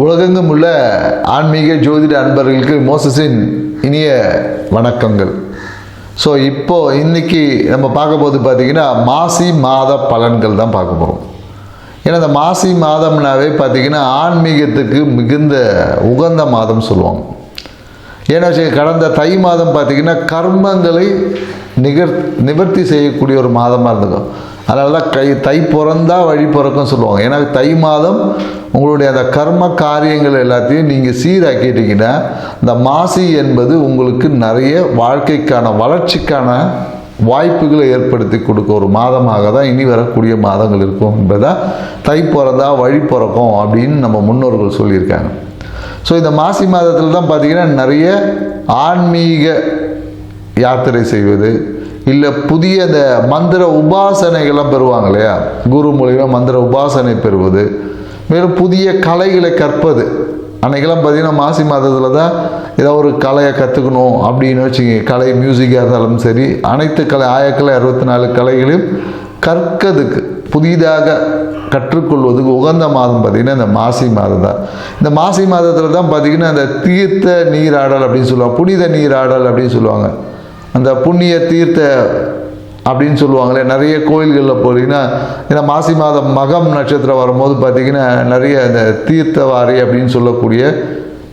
உலகெங்கும் உள்ள ஆன்மீக ஜோதிட அன்பர்களுக்கு மோசஸின் இனிய வணக்கங்கள். ஸோ இன்னைக்கு நம்ம பார்க்க போது பார்த்திங்கன்னா மாசி மாத பலன்கள் தான் பார்க்க போகிறோம். ஏன்னா இந்த மாசி மாதம்னாவே பார்த்திங்கன்னா ஆன்மீகத்துக்கு மிகுந்த உகந்த மாதம் சொல்லுவாங்க. ஏன்னா கடந்த தை மாதம் பார்த்திங்கன்னா கர்மங்களை நிவர்த்தி செய்யக்கூடிய ஒரு மாதமாக இருந்துக்கும். அதனால தான் தை பிறந்தா வழி பிறக்கும் சொல்லுவாங்க. ஏன்னா தை மாதம் உங்களுடைய அந்த கர்ம காரியங்கள் எல்லாத்தையும் நீங்கள் சீராக்கிட்டீங்கன்னா இந்த மாசி என்பது உங்களுக்கு நிறைய வாழ்க்கைக்கான வளர்ச்சிக்கான வாய்ப்புகளை ஏற்படுத்தி கொடுக்க ஒரு மாதமாக தான் இனி வரக்கூடிய மாதங்கள் இருக்கும் என்பதை தை பிறந்தா வழி பிறக்கும் அப்படின்னு நம்ம முன்னோர்கள் சொல்லியிருக்காங்க. ஸோ இந்த மாசி மாதத்தில் தான் பார்த்திங்கன்னா நிறைய ஆன்மீக யாத்திரை செய்வது, இல்லை புதிய அந்த மந்திர உபாசனைகள்லாம் பெறுவாங்க இல்லையா, குரு மூலிமா மந்திர உபாசனை பெறுவது, மேலும் புதிய கலைகளை கற்பது. அன்றைக்கெல்லாம் பார்த்திங்கன்னா மாசி மாதத்தில் தான் ஏதோ ஒரு கலையை கற்றுக்கணும் அப்படின்னு வச்சுங்க. கலை மியூசிக்காக இருந்தாலும் சரி, அனைத்து கலை ஆயக்கலை 64 கலைகளையும் கற்கிறதுக்கு புதிதாக கற்றுக்கொள்வதுக்கு உகந்த மாதம் பார்த்திங்கன்னா இந்த மாசி மாதம் தான். இந்த மாசி மாதத்தில் தான் பார்த்திங்கன்னா இந்த தீர்த்த நீராடல் அப்படின்னு சொல்லுவாங்க, புனித நீராடல் அப்படின்னு சொல்லுவாங்க. அந்த புண்ணிய தீர்த்த அப்படின்னு சொல்லுவாங்களே, நிறைய கோயில்களில் போகிறீங்கன்னா ஏன்னா மாசி மாதம் மகம் நட்சத்திரம் வரும்போது பார்த்திங்கன்னா நிறைய அந்த தீர்த்தவாரி அப்படின்னு சொல்லக்கூடிய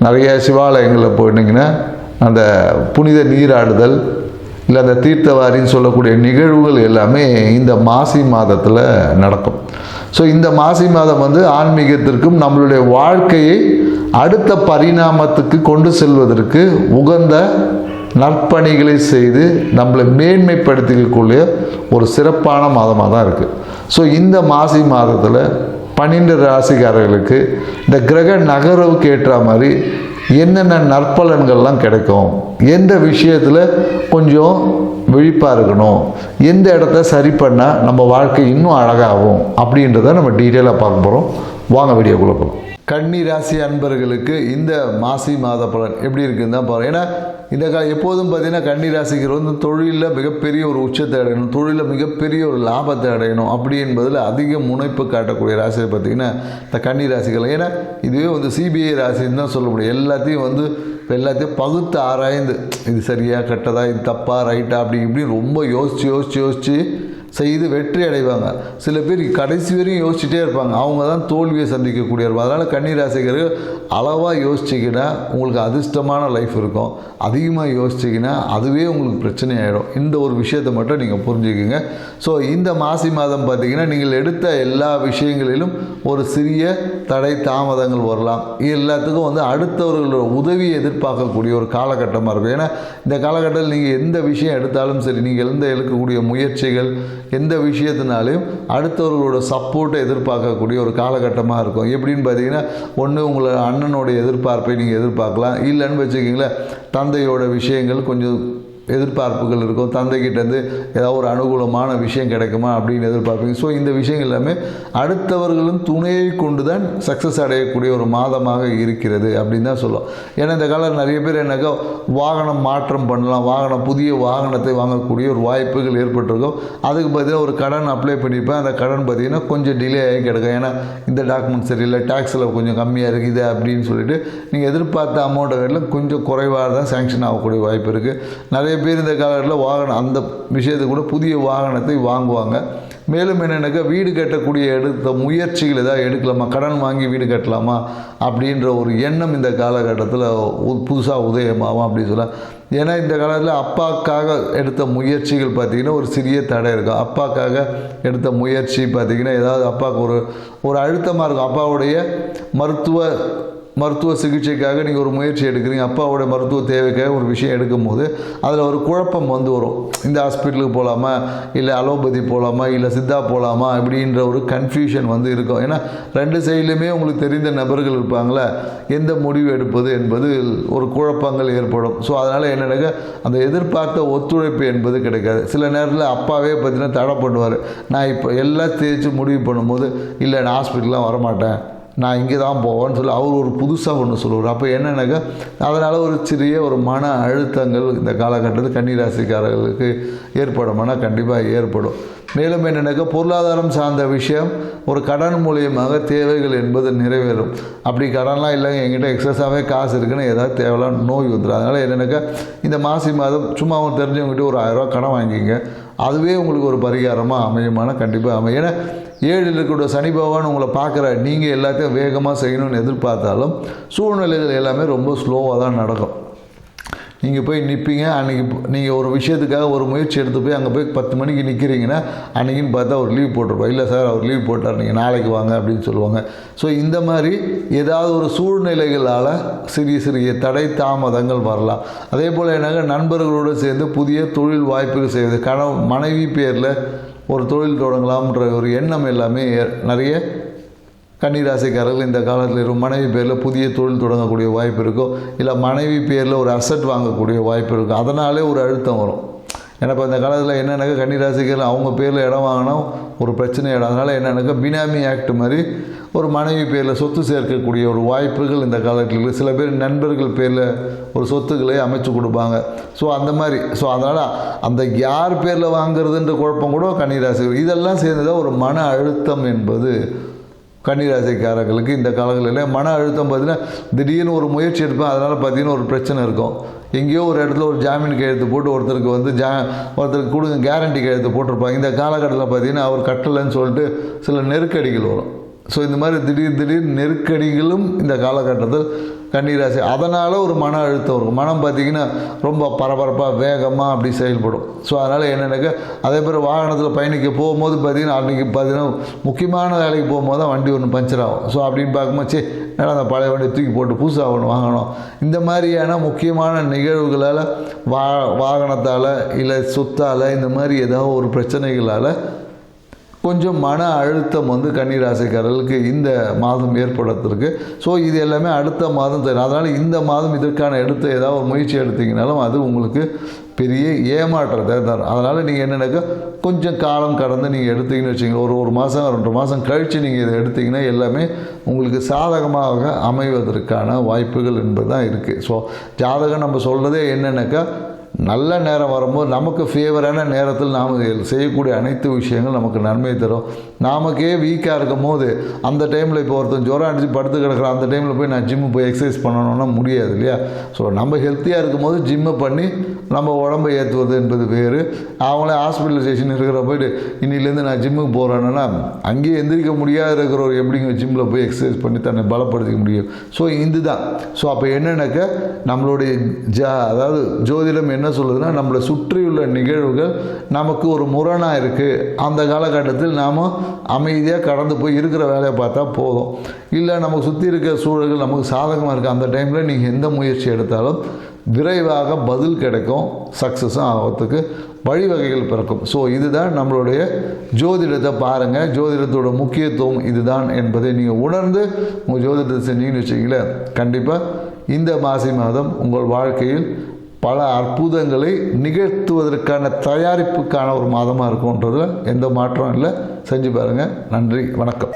நிறைய சிவாலயங்களில் போயிட்டிங்கன்னா அந்த புனித நீராடுதல் இல்லை அந்த தீர்த்தவாரின்னு சொல்லக்கூடிய நிகழ்வுகள் எல்லாமே இந்த மாசி மாதத்தில் நடக்கும். ஸோ இந்த மாசி மாதம் ஆன்மீகத்திற்கும் நம்மளுடைய வாழ்க்கையை அடுத்த பரிணாமத்துக்கு கொண்டு செல்வதற்கு உகந்த நற்பணிகளை செய்து நம்மளை மேன்மைப்படுத்திக்கக்கூடிய ஒரு சிறப்பான மாதமாக தான் இருக்குது. ஸோ இந்த மாசி மாதத்தில் 12 ராசிக்காரர்களுக்கு இந்த கிரக நகர்வுக்கு ஏற்ற மாதிரி என்னென்ன நற்பலன்கள்லாம் கிடைக்கும், எந்த விஷயத்தில் கொஞ்சம் விழிப்பாக இருக்கணும், எந்த இடத்த சரி பண்ணால் நம்ம வாழ்க்கை இன்னும் அழகாகும் அப்படின்றத நம்ம டீட்டெயிலாக பார்க்க போகிறோம். வாங்க வீடியோக்குள்ளே போகலாம். கன்னி ராசி அன்பர்களுக்கு இந்த மாசி மாத பலன் எப்படி இருக்குன்னு தான் பாருங்கள். ஏன்னா இந்த எப்போதும் பார்த்திங்கன்னா கன்னி ராசிக்கு தொழிலில் மிகப்பெரிய ஒரு உச்சத்தை அடையணும், தொழிலில் மிகப்பெரிய ஒரு லாபத்தை அடையணும் அப்படி என்பதில் அதிக முனைப்பு காட்டக்கூடிய ராசியை பார்த்திங்கன்னா இந்த கன்னி ராசிகள். ஏன்னா இதுவே சிபிஐ ராசின்னு தான் சொல்ல முடியும். எல்லாத்தையும் பகுத்து ஆராய்ந்து இது சரியாக கெட்டதா, இது தப்பா ரைட்டா அப்படி இப்படி ரொம்ப யோசித்து செய்து வெற்றி அடைவாங்க. சில பேர் கடைசி வரையும் யோசிச்சுட்டே இருப்பாங்க, அவங்க தான் தோல்வியை சந்திக்கக்கூடியவர்கள். அதனால் கன்னி ராசிகர்கள் அளவாக யோசிச்சிங்கன்னா உங்களுக்கு அதிர்ஷ்டமான லைஃப் இருக்கும். அதிகமாக யோசிச்சிங்கன்னா அதுவே உங்களுக்கு பிரச்சனை ஆகிடும். இந்த ஒரு விஷயத்தை மட்டும் நீங்கள் புரிஞ்சுக்கிங்க. ஸோ இந்த மாசி மாதம் பார்த்திங்கன்னா நீங்கள் எடுத்த எல்லா விஷயங்களிலும் ஒரு சிறிய தடை தாமதங்கள் வரலாம். எல்லாத்துக்கும் அடுத்தவர்களோட உதவியை எதிர்பார்க்கக்கூடிய ஒரு காலகட்டமாக இருக்கும். ஏன்னா இந்த காலகட்டத்தில் நீங்கள் எந்த விஷயம் எடுத்தாலும் சரி, நீங்கள் எடுக்கக்கூடிய முயற்சிகள் எந்த விஷயத்தினாலையும் அடுத்தவர்களோட சப்போர்ட்டை எதிர்பார்க்கக்கூடிய ஒரு காலகட்டமாக இருக்கும். எப்படின்னு பார்த்தீங்கன்னா ஒன்று உங்களை அண்ணனோட எதிர்பார்ப்பை நீங்கள் எதிர்பார்க்கலாம். இல்லைன்னு வச்சுக்கிங்களேன் தந்தையோட விஷயங்கள் கொஞ்சம் எதிர்பார்ப்புகள் இருக்கும். தந்தைக்கிட்டேருந்து ஏதாவது ஒரு அனுகூலமான விஷயம் கிடைக்குமா அப்படின்னு எதிர்பார்ப்பீங்க. ஸோ இந்த விஷயங்கள் எல்லாமே அடுத்தவர்களும் துணையை கொண்டு தான் சக்ஸஸ் அடையக்கூடிய ஒரு மாதமாக இருக்கிறது அப்படின்னு தான் சொல்லுவோம். ஏன்னா இந்த காலம் நிறைய பேர் என்னக்கா வாகனம் மாற்றம் பண்ணலாம், புதிய வாகனத்தை வாங்கக்கூடிய ஒரு வாய்ப்புகள் ஏற்பட்டிருக்கும். அதுக்கு பார்த்தீங்கன்னா ஒரு கடன் அப்ளை பண்ணியிருப்பேன், அந்த கடன் பார்த்திங்கன்னா கொஞ்சம் டிலே ஆகி கிடக்கும். ஏன்னா இந்த டாக்குமெண்ட் சரியில்லை, டேக்ஸில் கொஞ்சம் கம்மியாக இருக்குது அப்படின்னு சொல்லிட்டு நீங்கள் எதிர்பார்த்த அமௌண்ட்டுகளில் கொஞ்சம் குறைவாக தான் சேங்ஷன் ஆகக்கூடிய வாய்ப்பு இருக்குது. நிறைய பேர் இந்த காலத்தில் வாகனம் அந்த விஷயத்துக்கு கூட புதிய வாகனத்தை வாங்குவாங்க. மேலும் என்னென்னாக்கா வீடு கட்டக்கூடிய எடுத்த முயற்சிகள் ஏதாவது எடுக்கலாமா, கடன் வாங்கி வீடு கட்டலாமா அப்படின்ற ஒரு எண்ணம் இந்த காலகட்டத்தில் புதுசாக உதயமாகும் அப்படின்னு சொல்லலாம். ஏன்னா இந்த காலத்தில் அப்பாக்காக எடுத்த முயற்சிகள் பார்த்திங்கன்னா ஒரு சிறிய தடை இருக்கும். அப்பாக்காக எடுத்த முயற்சி பார்த்திங்கன்னா ஏதாவது அப்பாவுக்கு ஒரு அழுத்தமாக இருக்கும். அப்பாவுடைய மருத்துவ சிகிச்சைக்காக நீங்கள் ஒரு முயற்சி எடுக்கிறீங்க, அப்பாவோட மருத்துவ தேவைக்காக ஒரு விஷயம் எடுக்கும்போது அதில் ஒரு குழப்பம் வரும். இந்த ஹாஸ்பிட்டலுக்கு போகலாமா, இல்லை அலோபதி போகலாமா, இல்லை சித்தா போகலாமா அப்படின்ற ஒரு கன்ஃபியூஷன் இருக்கும். ஏன்னா 2 சைட்லையுமே உங்களுக்கு தெரிந்த நபர்கள் இருப்பாங்களே, எந்த முடிவு எடுப்பது என்பது ஒரு குழப்பங்கள் ஏற்படும். ஸோ அதனால் என்னென்னாக்கா அந்த எதிர்பார்த்த ஒத்துழைப்பு என்பது கிடைக்காது. சில நேரத்தில் அப்பாவே பார்த்தீங்கன்னா தடை பண்ணுவார். நான் இப்போ எல்லாம் தேய்ச்சி முடிவு பண்ணும்போது இல்லை நான் ஹாஸ்பிட்டல்லாம் வரமாட்டேன், நான் இங்கே தான் போவேன்னு சொல்லி அவர் ஒரு புதுசாக ஒன்று சொல்லுவார். அப்போ என்னென்னாக்கா அதனால் ஒரு சிறிய ஒரு மன அழுத்தங்கள் இந்த காலகட்டத்தில் கன்னிராசிக்காரர்களுக்கு ஏற்படுமானா கண்டிப்பாக ஏற்படும். மேலும் என்னென்னாக்கா பொருளாதாரம் சார்ந்த விஷயம் ஒரு கடன் மூலியமாக தேவைகள் என்பது நிறைவேறும். அப்படி கடன்லாம் இல்லைங்க, என்கிட்ட எக்ஸஸாகவே காசு இருக்குன்னு ஏதாவது தேவையில்லாம நோய் வந்துடும். அதனால் என்னென்னாக்கா இந்த மாசி மாதம் சும்மா அவங்க தெரிஞ்சவங்ககிட்ட ஒரு 1000 ரூபா கடன் வாங்கிங்க, அதுவே உங்களுக்கு ஒரு பரிகாரமாக அமையுமானா கண்டிப்பாக அமையும். ஏன்னா 7 இருக்கக்கூடிய சனி பகவான் உங்களை பார்க்குற நீங்கள் எல்லாத்தையும் வேகமாக செய்யணும்னு எதிர்பார்த்தாலும் சூழ்நிலைகள் எல்லாமே ரொம்ப ஸ்லோவாக தான் நடக்கும். நீங்கள் போய் நிற்பீங்க, அன்றைக்கி நீங்கள் ஒரு விஷயத்துக்காக ஒரு முயற்சி எடுத்து போய் அங்கே போய் 10 மணிக்கு நிற்கிறீங்கன்னா அன்றைக்கின்னு பார்த்தா அவர் லீவ் போட்டிருப்போம். இல்லை சார் அவர் லீவ் போட்டார், நீங்கள் நாளைக்கு வாங்க அப்படின்னு சொல்லுவாங்க. ஸோ இந்த மாதிரி ஏதாவது ஒரு சூழ்நிலைகளால் சிறிய தடை தாமதங்கள் வரலாம். அதே போல் என்னங்க நண்பர்களோடு சேர்ந்து புதிய தொழில் வாய்ப்புகள் செய்வது, மனைவி பேரில் ஒரு தொழில் தொடங்கலாம்ன்ற ஒரு எண்ணம் எல்லாமே நிறைய கன்னிராசிக்காரர்கள் இந்த காலத்தில் இருக்கும். மனைவி பேரில் புதிய தொழில் தொடங்கக்கூடிய வாய்ப்பு இருக்கும், இல்லை மனைவி பேரில் ஒரு அசட் வாங்கக்கூடிய வாய்ப்பு இருக்கும். அதனாலே ஒரு அழுத்தம் வரும். ஏன்னா இப்போ இந்த காலத்தில் என்னென்னாக்கா கன்னிராசிக்காரர்கள் அவங்க பேரில் இடம் வாங்கினா ஒரு பிரச்சனை இடம். அதனால் என்னென்னாக்கா பினாமி ஆக்ட் மாதிரி ஒரு மனைவி பேரில் சொத்து சேர்க்கக்கூடிய ஒரு வாய்ப்புகள் இந்த காலத்தில் சில பேர் நண்பர்கள் பேரில் ஒரு சொத்துக்களை அமைச்சு கொடுப்பாங்க. ஸோ அந்த மாதிரி அதனால் அந்த யார் பேரில் வாங்குறதுன்ற குழப்பம் கூட கன்னிராசிகள் இதெல்லாம் சேர்ந்ததாக ஒரு மன அழுத்தம் என்பது கன்னிராசிக்காரர்களுக்கு இந்த காலங்களில் மன அழுத்தம் பார்த்திங்கன்னா திடீர்னு ஒரு முயற்சி எடுப்பேன், அதனால் பார்த்திங்கன்னா ஒரு பிரச்சனை இருக்கும். எங்கேயோ ஒரு இடத்துல ஒரு ஜாமீன் கையெழுத்து போட்டு ஒருத்தருக்கு ஒருத்தருக்கு கொடுங்க கேரண்டி கையெழுத்து போட்டிருப்பாங்க. இந்த காலகட்டத்தில் பார்த்திங்கன்னா அவர் கட்டலைன்னு சொல்லிட்டு சில நெருக்கடிகள் வரும். ஸோ இந்த மாதிரி திடீர் நெருக்கடிகளும் இந்த காலகட்டத்தில் கன்னிராசி அதனால் ஒரு மன அழுத்தம் இருக்கும். மனம் பார்த்திங்கன்னா ரொம்ப பரபரப்பாக வேகமாக அப்படி செயல்படும். ஸோ அதனால் என்னென்னாக்கா அதே மாதிரி வாகனத்தில் பயணிக்க போகும்போது பார்த்திங்கன்னா அன்றைக்கி பார்த்திங்கன்னா முக்கியமான வேலைக்கு போகும்போது தான் வண்டி ஒன்று பஞ்சர் ஆகும். ஸோ அப்படின்னு பார்க்கும்போது ஏன்னா அந்த பழைய வண்டியை தூக்கி போட்டு புதுசாக ஒன்று வாங்கணும். இந்த மாதிரியான முக்கியமான நிகழ்வுகளால் வாகனத்தால் இல்லை சொத்தால் இந்த மாதிரி ஏதாவது ஒரு பிரச்சனைகளால் கொஞ்சம் மன அழுத்தம் கன்னிராசிக்காரர்களுக்கு இந்த மாதம் ஏற்படுறதுக்கு. ஸோ இது எல்லாமே அடுத்த மாதம் தெரியும். அதனால் இந்த மாதம் இதற்கான ஏதாவது ஒரு முயற்சி எடுத்தீங்கனாலும் அது உங்களுக்கு பெரிய ஏமாற்றத்தை தரும். அதனால் நீங்கள் என்னென்னாக்கா கொஞ்சம் காலம் கடந்து நீங்கள் எடுத்தீங்கன்னு வச்சிங்கன்னா ஒரு மாதம் 2 மாதம் கழித்து நீங்கள் இதை எடுத்திங்கன்னா எல்லாமே உங்களுக்கு சாதகமாக அமைவதற்கான வாய்ப்புகள் என்பது தான் இருக்குது. ஸோ ஜாதகம் நம்ம சொல்கிறதே என்னென்னாக்கா நல்ல நேரம் வரும்போது நமக்கு ஃபேவரான நேரத்தில் நாம் செய்யக்கூடிய அனைத்து விஷயங்கள் நமக்கு நன்மை தரும். நமக்கே வீக்காக இருக்கும் போது அந்த டைமில் இப்போ ஒருத்தன் ஜுரம் அடித்து படுத்து கிடக்கிற அந்த டைமில் போய் நான் ஜிம்மு போய் எக்ஸசைஸ் பண்ணணும்னா முடியாது இல்லையா. ஸோ நம்ம ஹெல்த்தியாக இருக்கும் போது ஜிம்மை பண்ணி நம்ம உடம்பை ஏற்றுவது என்பது வேறு. அவங்களே ஹாஸ்பிட்டலைசேஷன் இருக்கிற போய்ட்டு இன்னிலேருந்து நான் ஜிம்முக்கு போகிறேன்னா அங்கேயே எந்திரிக்க முடியாது இருக்கிறவர் எப்படிங்க ஜிம்மில் போய் எக்ஸசைஸ் பண்ணி தன்னை பலப்படுத்திக்க முடியும். ஸோ இதுதான். ஸோ அப்போ என்னென்னாக்கா நம்மளுடைய அதாவது ஜோதிடம் என்ன சொல்லுதுன்னா நம்மளை சுற்றியுள்ள நிகழ்வுகள் நமக்கு ஒரு முரணாக இருக்குது. அந்த காலகட்டத்தில் நாம் அமைதியாக கடந்து போய் இருக்கிற வேலையை பார்த்தா போதும். இல்லை நமக்கு சுற்றி இருக்கிற சூழல்கள் நமக்கு சாதகமாக இருக்குது, அந்த டைமில் நீங்கள் எந்த முயற்சி எடுத்தாலும் விரைவாக பதில் கிடைக்கும், சக்ஸஸும் ஆகிறதுக்கு வழிவகைகள் பிறக்கும். ஸோ இதுதான் நம்மளுடைய ஜோதிடத்தை பாருங்கள். ஜோதிடத்தோட முக்கியத்துவம் இதுதான் என்பதை நீங்கள் உணர்ந்து உங்கள் ஜோதிடத்தை செஞ்சீங்கன்னு வச்சிங்களேன், கண்டிப்பாக இந்த மாசி மாதம் உங்கள் வாழ்க்கையில் பல அற்புதங்களை நிகழ்த்துவதற்கான தயாரிப்புக்கான ஒரு மாதமாக இருக்கும்ன்றதுல எந்த மாற்றம் இல்லை. செஞ்சு பாருங்கள். நன்றி, வணக்கம்.